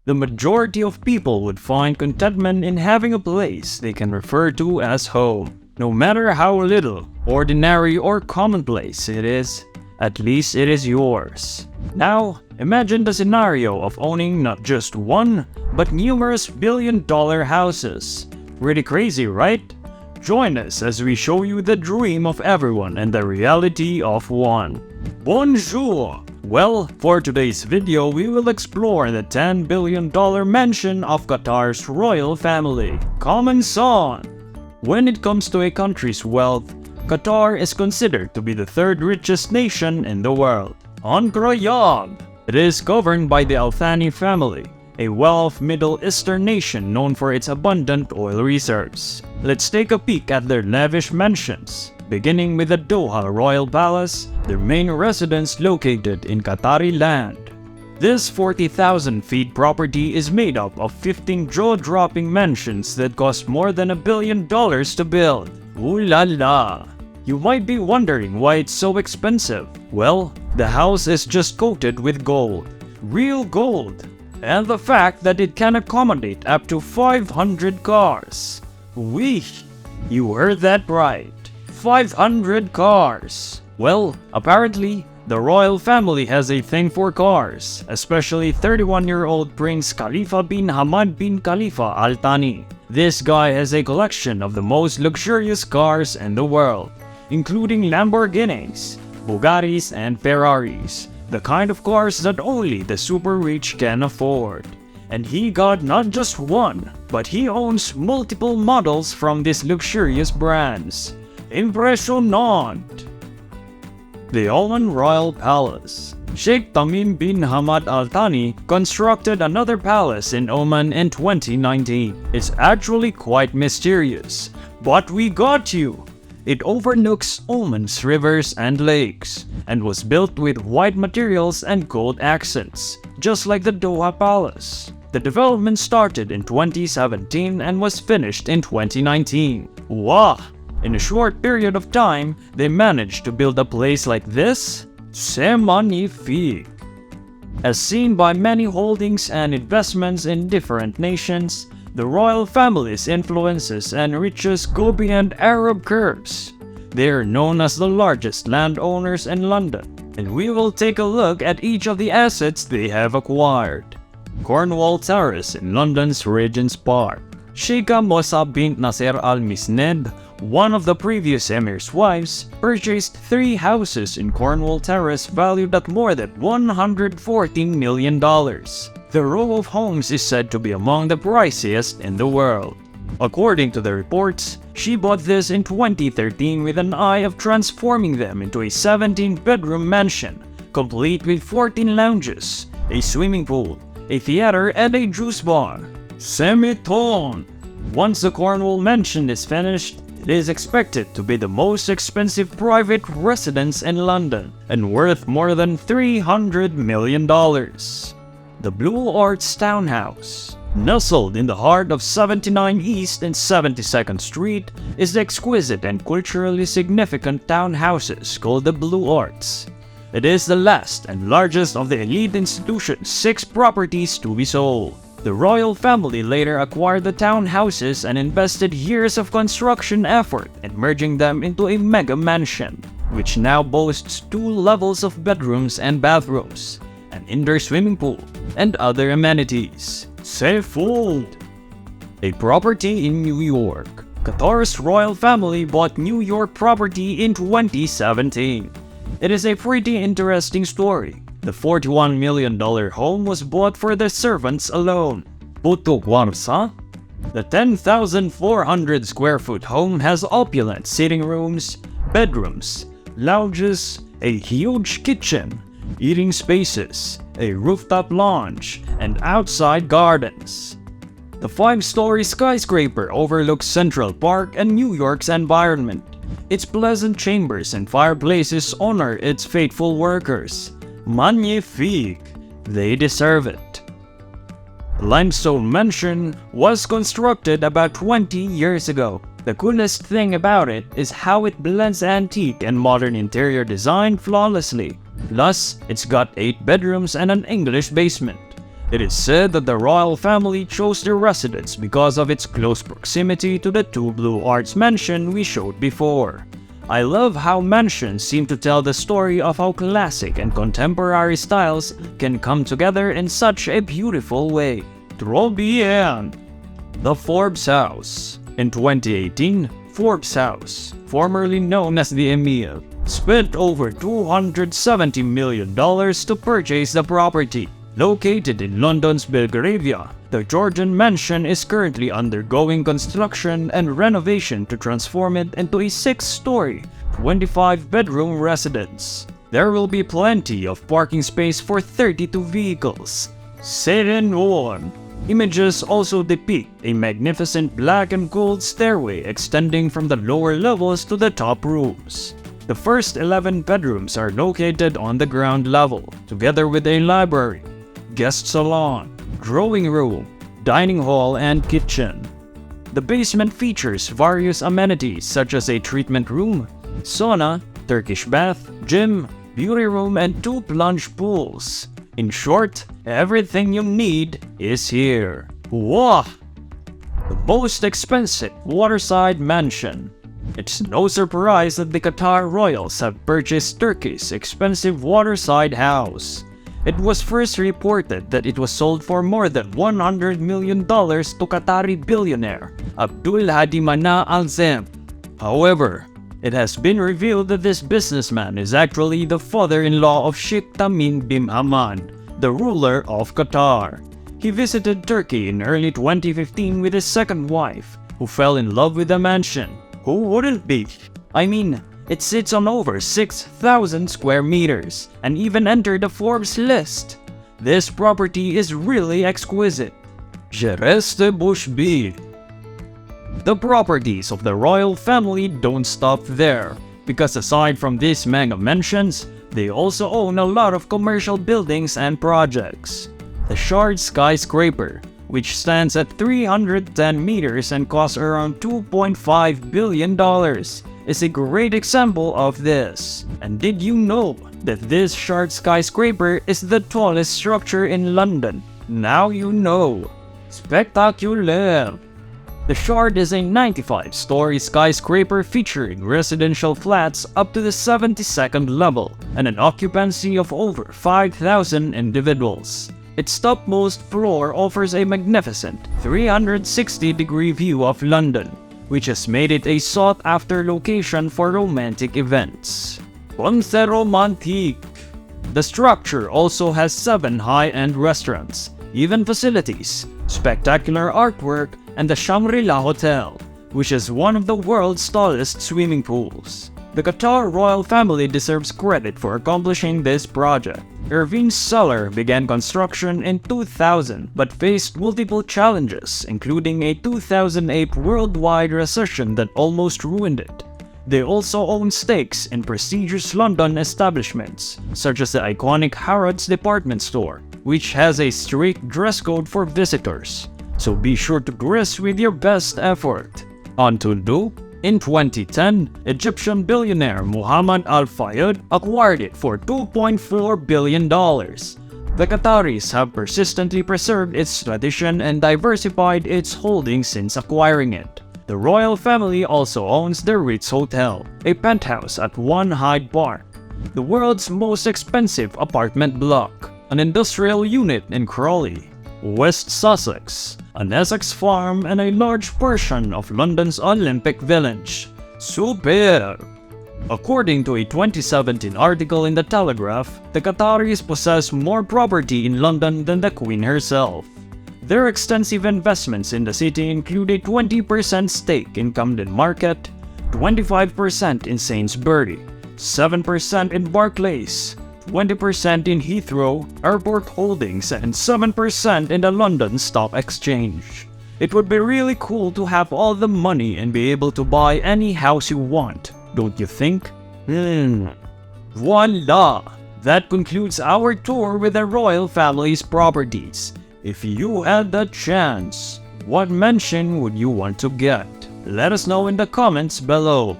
the majority of people would find contentment in having a place they can refer to as home. No matter how little, ordinary or commonplace it is, at least it is yours. Now, imagine the scenario of owning not just one, but numerous billion-dollar houses. Pretty crazy, right? Join us as we show you the dream of everyone and the reality of one. Bonjour! Well, for today's video, we will explore the $10 billion mansion of Qatar's royal family. Comments on! When it comes to a country's wealth, Qatar is considered to be the third richest nation in the world. Incroyable! It is governed by the al-Thani family, a well-off Middle Eastern nation known for its abundant oil reserves. Let's take a peek at their lavish mansions, beginning with the Doha Royal Palace, their main residence located in Qatari land. This 40,000 feet property is made up of 15 jaw-dropping mansions that cost more than $1 billion to build. Ooh la la! You might be wondering why it's so expensive. Well, the house is just coated with gold. Real gold! And the fact that it can accommodate up to 500 cars. Wee! You heard that right. 500 cars! Well, apparently, the royal family has a thing for cars, especially 31-year-old Prince Khalifa bin Hamad bin Khalifa al-Thani. This guy has a collection of the most luxurious cars in the world, including Lamborghinis, Bugattis, and Ferraris, the kind of cars that only the super rich can afford. And he got not just one, but he owns multiple models from these luxurious brands. Impressionant! The Oman Royal Palace. Sheikh Tamim bin Hamad al-Thani constructed another palace in Oman in 2019. It's actually quite mysterious, but we got you! It overlooks Oman's rivers and lakes, and was built with white materials and gold accents, just like the Doha Palace. The development started in 2017 and was finished in 2019. Wow! In a short period of time, they managed to build a place like this? C'est magnifique! As seen by many holdings and investments in different nations, the royal family's influences and riches go beyond Arab curves. They are known as the largest landowners in London, and we will take a look at each of the assets they have acquired. Cornwall Terrace in London's Regent's Park. Sheikha Mossa bint Nasser al-Misned, one of the previous emir's wives, purchased 3 houses in Cornwall Terrace valued at more than $114 million. The row of homes is said to be among the priciest in the world. According to the reports, she bought this in 2013 with an eye of transforming them into a 17-bedroom mansion, complete with 14 lounges, a swimming pool, a theater, and a juice bar. Semi-ton! Once the Cornwall mansion is finished, it is expected to be the most expensive private residence in London and worth more than $300 million. The Blue Arts Townhouse. Nestled in the heart of 79 East and 72nd Street is the exquisite and culturally significant townhouses called the Blue Arts. It is the last and largest of the elite institution's 6 properties to be sold. The royal family later acquired the townhouses and invested years of construction effort in merging them into a mega mansion, which now boasts 2 levels of bedrooms and bathrooms, an indoor swimming pool, and other amenities. Seafood! A property in New York. Qatar's royal family bought New York property in 2017. It is a pretty interesting story. The $41 million home was bought for the servants alone. Puto Warsa? The 10,400 square foot home has opulent sitting rooms, bedrooms, lounges, a huge kitchen, eating spaces, a rooftop lounge, and outside gardens. The 5-story skyscraper overlooks Central Park and New York's environment. Its pleasant chambers and fireplaces honor its faithful workers. Magnifique! They deserve it. The Limestone Mansion was constructed about 20 years ago. The coolest thing about it is how it blends antique and modern interior design flawlessly. Plus, it's got 8 bedrooms and an English basement. It is said that the royal family chose their residence because of its close proximity to the two Blue Arts mansion we showed before. I love how mansions seem to tell the story of how classic and contemporary styles can come together in such a beautiful way. Trop bien! The Forbes House. In 2018, Forbes House, formerly known as the Emil, spent over $270 million to purchase the property. Located in London's Belgravia, the Georgian mansion is currently undergoing construction and renovation to transform it into a 6-story, 25-bedroom residence. There will be plenty of parking space for 32 vehicles. Serenor. Images also depict a magnificent black and gold stairway extending from the lower levels to the top rooms. The first 11 bedrooms are located on the ground level, together with a library, guest salon, drawing room, dining hall, and kitchen. The basement features various amenities such as a treatment room, sauna, Turkish bath, gym, beauty room, and 2 plunge pools. In short, everything you need is here. Wow! The most expensive waterside mansion. It's no surprise that the Qatar royals have purchased Turkey's expensive waterside house. It was first reported that it was sold for more than $100 million to Qatari billionaire Abdul Hadi Mana Al-Zem. However, it has been revealed that this businessman is actually the father-in-law of Sheikh Tamim bin Hamad, the ruler of Qatar. He visited Turkey in early 2015 with his second wife, who fell in love with the mansion. Who wouldn't be? I mean, it sits on over 6,000 square meters and even entered the Forbes list. This property is really exquisite. Je reste bouche bée. The properties of the royal family don't stop there, because aside from these mega mansions, they also own a lot of commercial buildings and projects. The Shard skyscraper, which stands at 310 meters and costs around $2.5 billion, is a great example of this. And did you know that this Shard skyscraper is the tallest structure in London? Now you know. Spectacular! The Shard is a 95-story skyscraper featuring residential flats up to the 72nd level and an occupancy of over 5,000 individuals. Its topmost floor offers a magnificent 360-degree view of London, which has made it a sought-after location for romantic events. Ponce Romantique. The structure also has 7 high-end restaurants, event facilities, spectacular artwork, and the Shangri-La Hotel, which is one of the world's tallest swimming pools. The Qatar royal family deserves credit for accomplishing this project. Irving Cellar began construction in 2000 but faced multiple challenges, including a 2008 worldwide recession that almost ruined it. They also own stakes in prestigious London establishments, such as the iconic Harrods department store, which has a strict dress code for visitors. So be sure to dress with your best effort. On to do. In 2010, Egyptian billionaire Mohammed Al-Fayed acquired it for $2.4 billion. The Qataris have persistently preserved its tradition and diversified its holdings since acquiring it. The royal family also owns the Ritz Hotel, a penthouse at One Hyde Park, the world's most expensive apartment block, an industrial unit in Crawley, West Sussex, an Essex farm, and a large portion of London's Olympic Village. Super! According to a 2017 article in The Telegraph, the Qataris possess more property in London than the Queen herself. Their extensive investments in the city include a 20% stake in Camden Market, 25% in Sainsbury, 7% in Barclays, 20% in Heathrow Airport Holdings, and 7% in the London Stock Exchange. It would be really cool to have all the money and be able to buy any house you want, don't you think? Voila! That concludes our tour with the royal family's properties. If you had the chance, what mansion would you want to get? Let us know in the comments below.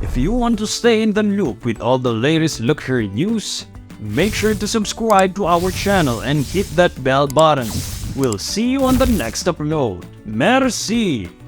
If you want to stay in the loop with all the latest luxury news, make sure to subscribe to our channel and hit that bell button. We'll see you on the next upload. Merci!